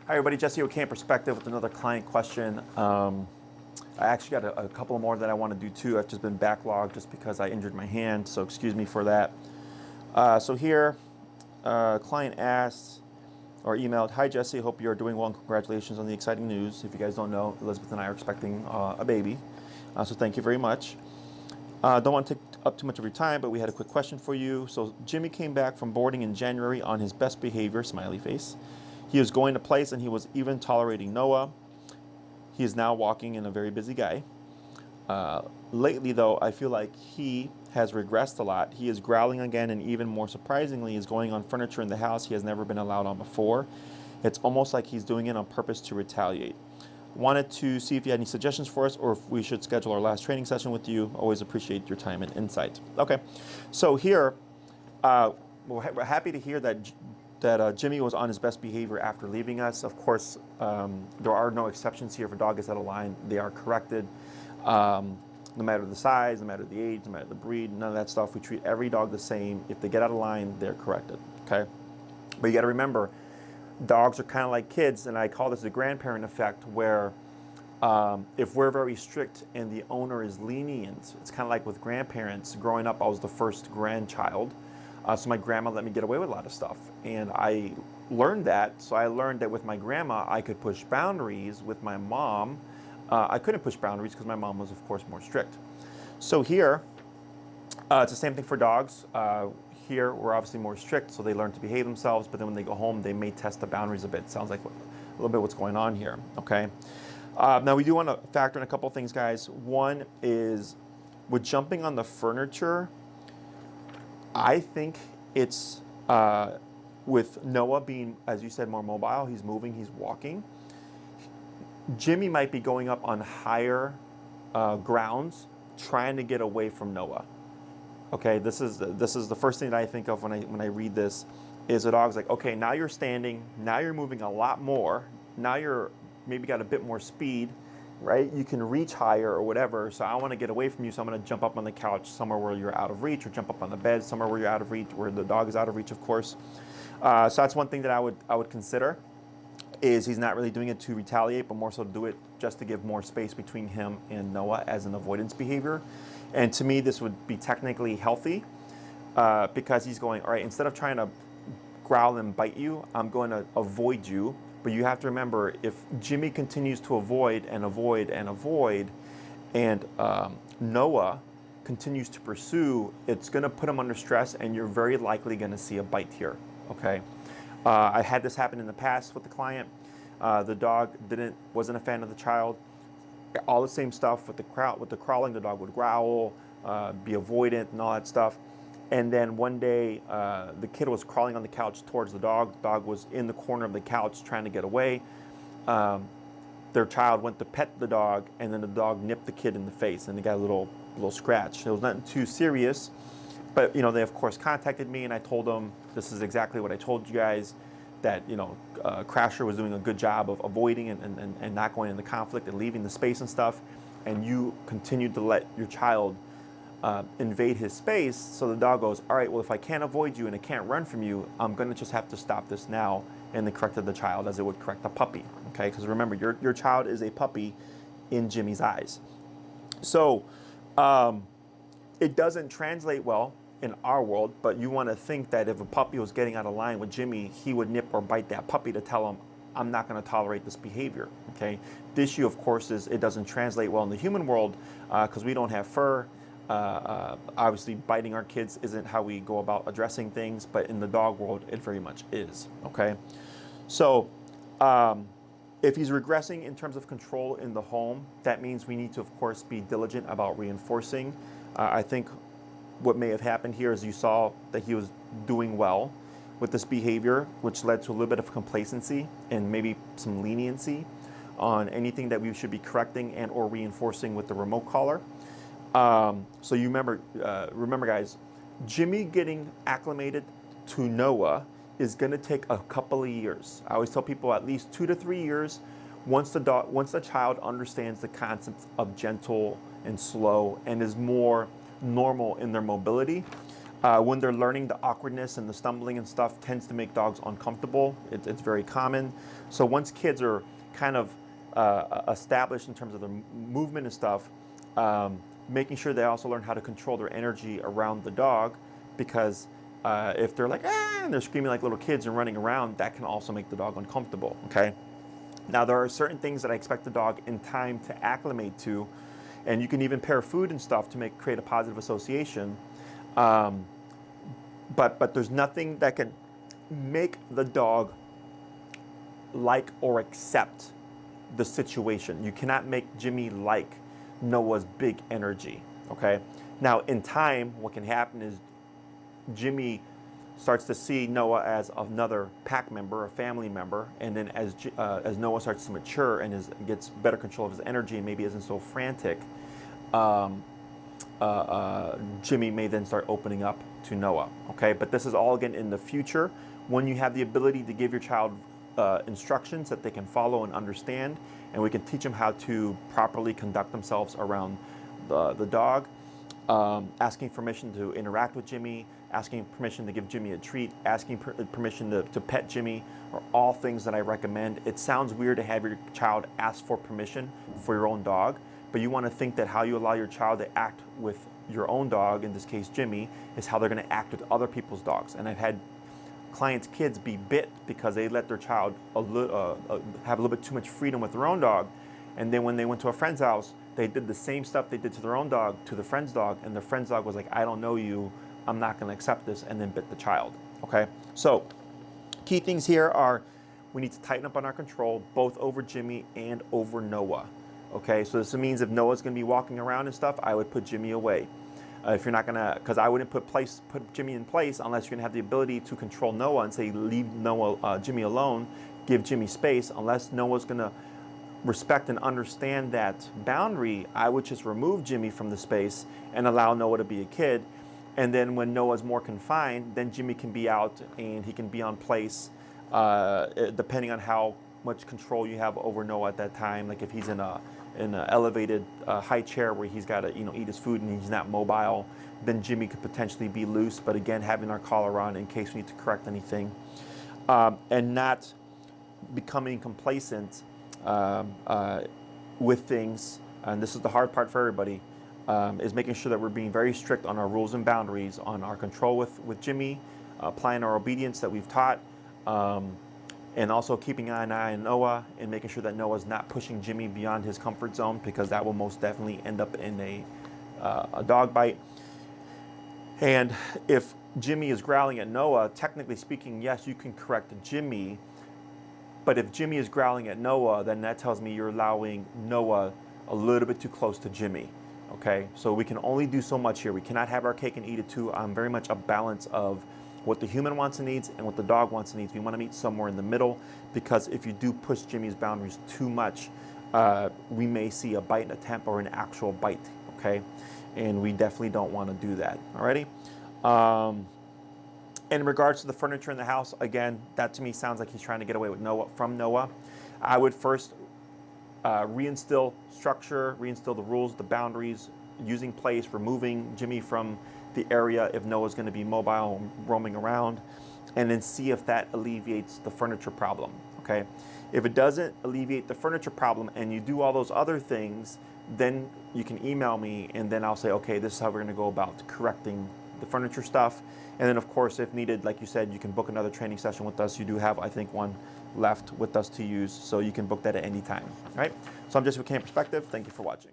Hi everybody, Jesse O'Kane Perspective with another client question. I actually got a couple more that I want to do too. I've just been backlogged just because I injured my hand, so excuse me for that. So here, client asked or emailed, "Hi Jesse, hope you are doing well and congratulations on the exciting news. If you guys don't know, Elizabeth and I are expecting a baby, so thank you very much. Don't want to take up too much of your time, but we had a quick question for you. So Jimmy came back from boarding in January on his best behavior, smiley face. He was going to place and he was even tolerating Noah. He is now walking in a very busy guy. Lately, though, I feel like he has regressed a lot. He is growling again, and even more surprisingly, is going on furniture in the house he has never been allowed on before. It's almost like he's doing it on purpose to retaliate. Wanted to see if you had any suggestions for us or if we should schedule our last training session with you. Always appreciate your time and insight." Okay, so here, we're happy to hear that Jimmy was on his best behavior after leaving us. Of course, there are no exceptions here. If a dog is out of line, they are corrected. No matter the size, no matter the age, no matter the breed, none of that stuff. We treat every dog the same. If they get out of line, they're corrected, okay? But you gotta remember, dogs are kind of like kids, and I call this the grandparent effect, where if we're very strict and the owner is lenient, it's kind of like with grandparents. Growing up, I was the first grandchild. So my grandma let me get away with a lot of stuff. And I learned that. So I learned that with my grandma, I could push boundaries. With my mom, I couldn't push boundaries because my mom was, of course, more strict. So here, it's the same thing for dogs. Here, we're obviously more strict, so they learn to behave themselves. But then when they go home, they may test the boundaries a bit. Sounds like a little bit what's going on here, okay? Now, we do want to factor in a couple of things, guys. One is with jumping on the furniture, I think it's with Noah being, as you said, more mobile. He's moving, he's walking. Jimmy might be going up on higher grounds, trying to get away from Noah. Okay, this is the first thing that I think of when I read this, is a dog's like, okay, now you're standing, now you're moving a lot more, now you're maybe got a bit more speed, right? You can reach higher or whatever, so I want to get away from you, so I'm going to jump up on the couch somewhere where you're out of reach, or jump up on the bed somewhere where you're out of reach, where the dog is out of reach, of course. So that's one thing that I would consider, is he's not really doing it to retaliate, but more so to do it just to give more space between him and Noah as an avoidance behavior. And to me, this would be technically healthy, because he's going, all right, instead of trying to growl and bite you, I'm going to avoid you. But you have to remember, if Jimmy continues to avoid and avoid and avoid, and Noah continues to pursue, it's going to put him under stress, and you're very likely going to see a bite here, okay? I had this happen in the past with the client. The dog wasn't a fan of the child. All the same stuff with the crawling. The dog would growl, be avoidant, and all that stuff. And then one day, the kid was crawling on the couch towards the dog. The dog was in the corner of the couch trying to get away. Their child went to pet the dog, and then the dog nipped the kid in the face, and they got a little scratch. It was nothing too serious, but they of course contacted me, and I told them this is exactly what I told you guys, that Crasher was doing a good job of avoiding and not going into conflict and leaving the space and stuff, and you continued to let your child invade his space. So the dog goes, all right, well, if I can't avoid you and I can't run from you, I'm going to just have to stop this now. And they corrected the child as it would correct a puppy, okay? Because remember, your child is a puppy in Jimmy's eyes. So it doesn't translate well in our world, but you want to think that if a puppy was getting out of line with Jimmy, he would nip or bite that puppy to tell him, I'm not going to tolerate this behavior, okay? The issue, of course, is it doesn't translate well in the human world because we don't have fur. Obviously, biting our kids isn't how we go about addressing things, but in the dog world, it very much is, okay? So if he's regressing in terms of control in the home, that means we need to, of course, be diligent about reinforcing. I think what may have happened here is you saw that he was doing well with this behavior, which led to a little bit of complacency and maybe some leniency on anything that we should be correcting and or reinforcing with the remote collar. So you remember guys, Jimmy getting acclimated to Noah is going to take a couple of years. I always tell people at least 2 to 3 years once the child understands the concept of gentle and slow and is more normal in their mobility. When they're learning, the awkwardness and the stumbling and stuff tends to make dogs uncomfortable. It's very common. So once kids are kind of established in terms of the movement and stuff, making sure they also learn how to control their energy around the dog, because if they're like, ah, and they're screaming like little kids and running around, that can also make the dog uncomfortable, okay? Now, there are certain things that I expect the dog in time to acclimate to, and you can even pair food and stuff to create a positive association. But there's nothing that can make the dog like or accept the situation. You cannot make Jimmy like Noah's big energy, okay? Now, in time, what can happen is Jimmy starts to see Noah as another pack member, a family member, and then as Noah starts to mature and gets better control of his energy and maybe isn't so frantic, Jimmy may then start opening up to Noah, okay? But this is all, again, in the future, when you have the ability to give your child instructions that they can follow and understand, and we can teach them how to properly conduct themselves around the dog, asking permission to interact with Jimmy, asking permission to give Jimmy a treat, asking permission to pet Jimmy, are all things that I recommend. It sounds weird to have your child ask for permission for your own dog, but you want to think that how you allow your child to act with your own dog, in this case Jimmy, is how they're going to act with other people's dogs. And I've had clients' kids be bit because they let their child have a little bit too much freedom with their own dog, and then when they went to a friend's house, they did the same stuff they did to their own dog to the friend's dog, and the friend's dog was like, I don't know you, I'm not going to accept this, and then bit the child, okay? So key things here are we need to tighten up on our control, both over Jimmy and over Noah, okay? So this means if Noah's going to be walking around and stuff, I would put Jimmy away. If you're not going to, because I wouldn't put Jimmy in place unless you're going to have the ability to control Noah and say leave Jimmy alone, give Jimmy space. Unless Noah's going to respect and understand that boundary, I would just remove Jimmy from the space and allow Noah to be a kid. And then when Noah's more confined, then Jimmy can be out and he can be on place, depending on how much control you have over Noah at that time. Like if he's in an elevated high chair where he's got to eat his food and he's not mobile, then Jimmy could potentially be loose. But again, having our collar on in case we need to correct anything, and not becoming complacent with things. And this is the hard part for everybody. Is making sure that we're being very strict on our rules and boundaries, on our control with Jimmy, applying our obedience that we've taught, and also keeping an eye on Noah and making sure that Noah's not pushing Jimmy beyond his comfort zone, because that will most definitely end up in a dog bite. And if Jimmy is growling at Noah, technically speaking, yes, you can correct Jimmy, but if Jimmy is growling at Noah, then that tells me you're allowing Noah a little bit too close to Jimmy. Okay, so we can only do so much here. We cannot have our cake and eat it too. I'm very much a balance of what the human wants and needs and what the dog wants and needs. We want to meet somewhere in the middle, because if you do push Jimmy's boundaries too much, we may see a bite attempt or an actual bite, okay? And we definitely don't want to do that, alrighty? In regards to the furniture in the house, again, that to me sounds like he's trying to get away with from Noah. I would first reinstill structure, reinstill the rules, the boundaries, using place, removing Jimmy from the area if Noah's going to be mobile, roaming around, and then see if that alleviates the furniture problem, okay? If it doesn't alleviate the furniture problem and you do all those other things, then you can email me and then I'll say, okay, this is how we're going to go about correcting the furniture stuff. And then of course, if needed, like you said, you can book another training session with us. You do have, I think, one left with us to use, so you can book that at any time, all right? So I'm just with Canine Perspective. Thank you for watching.